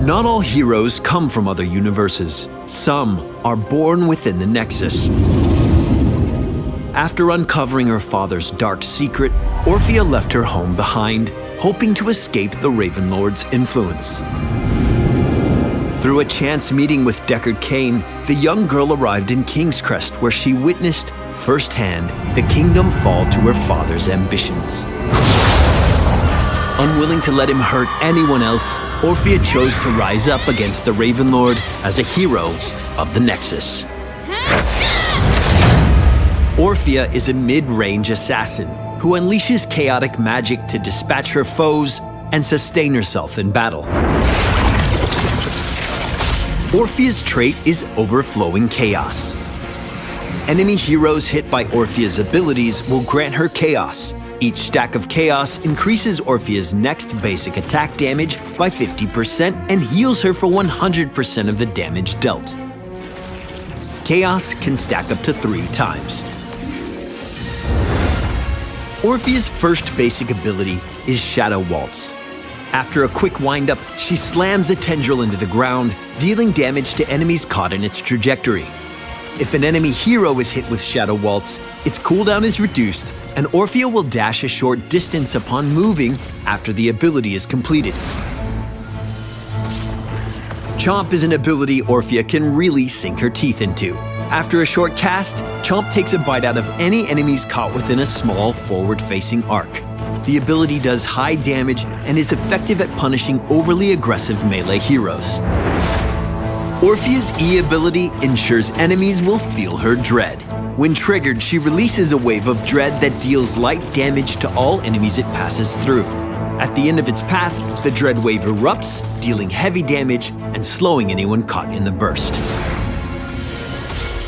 Not all heroes come from other universes. Some are born within the Nexus. After uncovering her father's dark secret, Orphea left her home behind, hoping to escape the Raven Lord's influence. Through a chance meeting with Deckard Cain, the young girl arrived in King's Crest, where she witnessed firsthand the kingdom fall to her father's ambitions. Unwilling to let him hurt anyone else, Orphea chose to rise up against the Raven Lord as a hero of the Nexus. Orphea is a mid-range assassin who unleashes chaotic magic to dispatch her foes and sustain herself in battle. Orphea's trait is overflowing chaos. Enemy heroes hit by Orphea's abilities will grant her chaos. Each stack of chaos increases Orphea's next basic attack damage by 50% and heals her for 100% of the damage dealt. Chaos can stack up to 3 times. Orphea's first basic ability is Shadow Waltz. After a quick wind-up, she slams a tendril into the ground, dealing damage to enemies caught in its trajectory. If an enemy hero is hit with Shadow Waltz, its cooldown is reduced, and Orphea will dash a short distance upon moving after the ability is completed. Chomp is an ability Orphea can really sink her teeth into. After a short cast, Chomp takes a bite out of any enemies caught within a small forward-facing arc. The ability does high damage and is effective at punishing overly aggressive melee heroes. Orphea's E ability ensures enemies will feel her dread. When triggered, she releases a wave of dread that deals light damage to all enemies it passes through. At the end of its path, the dread wave erupts, dealing heavy damage and slowing anyone caught in the burst.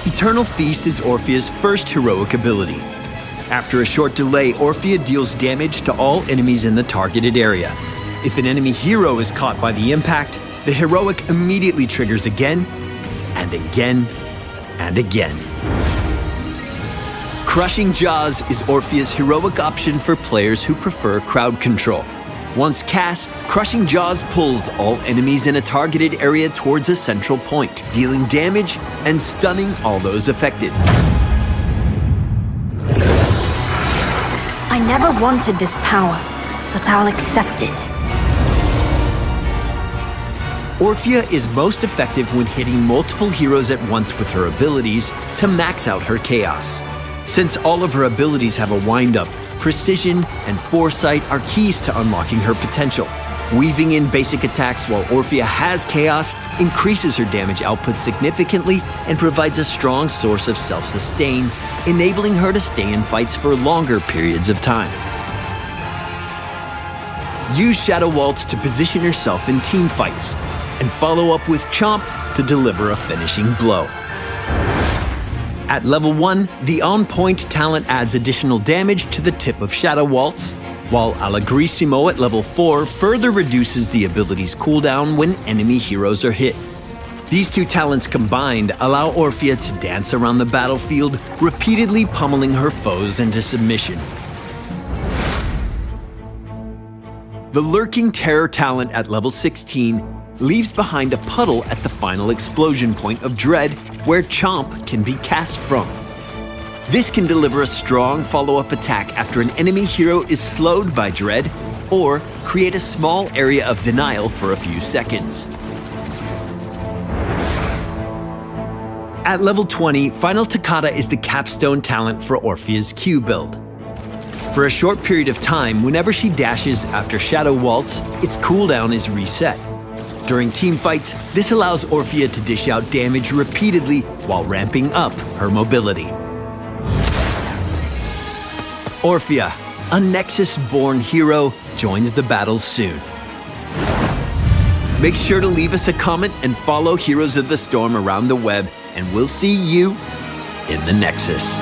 Eternal Feast is Orphea's first heroic ability. After a short delay, Orphea deals damage to all enemies in the targeted area. If an enemy hero is caught by the impact, the heroic immediately triggers again, and again, and again. Crushing Jaws is Orphea's heroic option for players who prefer crowd control. Once cast, Crushing Jaws pulls all enemies in a targeted area towards a central point, dealing damage and stunning all those affected. I never wanted this power, but I'll accept it. Orphea is most effective when hitting multiple heroes at once with her abilities to max out her chaos. Since all of her abilities have a wind-up, precision and foresight are keys to unlocking her potential. Weaving in basic attacks while Orphea has chaos increases her damage output significantly and provides a strong source of self-sustain, enabling her to stay in fights for longer periods of time. Use Shadow Waltz to position yourself in team fights, and follow up with Chomp to deliver a finishing blow. At level 1, the On Point talent adds additional damage to the tip of Shadow Waltz, while Allegrissimo at level 4 further reduces the ability's cooldown when enemy heroes are hit. These two talents combined allow Orphea to dance around the battlefield, repeatedly pummeling her foes into submission. The Lurking Terror talent at level 16 leaves behind a puddle at the final explosion point of Dread, where Chomp can be cast from. This can deliver a strong follow-up attack after an enemy hero is slowed by Dread, or create a small area of denial for a few seconds. At level 20, Final Toccata is the capstone talent for Orphea's Q build. For a short period of time, whenever she dashes after Shadow Waltz, its cooldown is reset. During team fights, this allows Orphea to dish out damage repeatedly while ramping up her mobility. Orphea, a Nexus-born hero, joins the battle soon. Make sure to leave us a comment and follow Heroes of the Storm around the web, and we'll see you in the Nexus.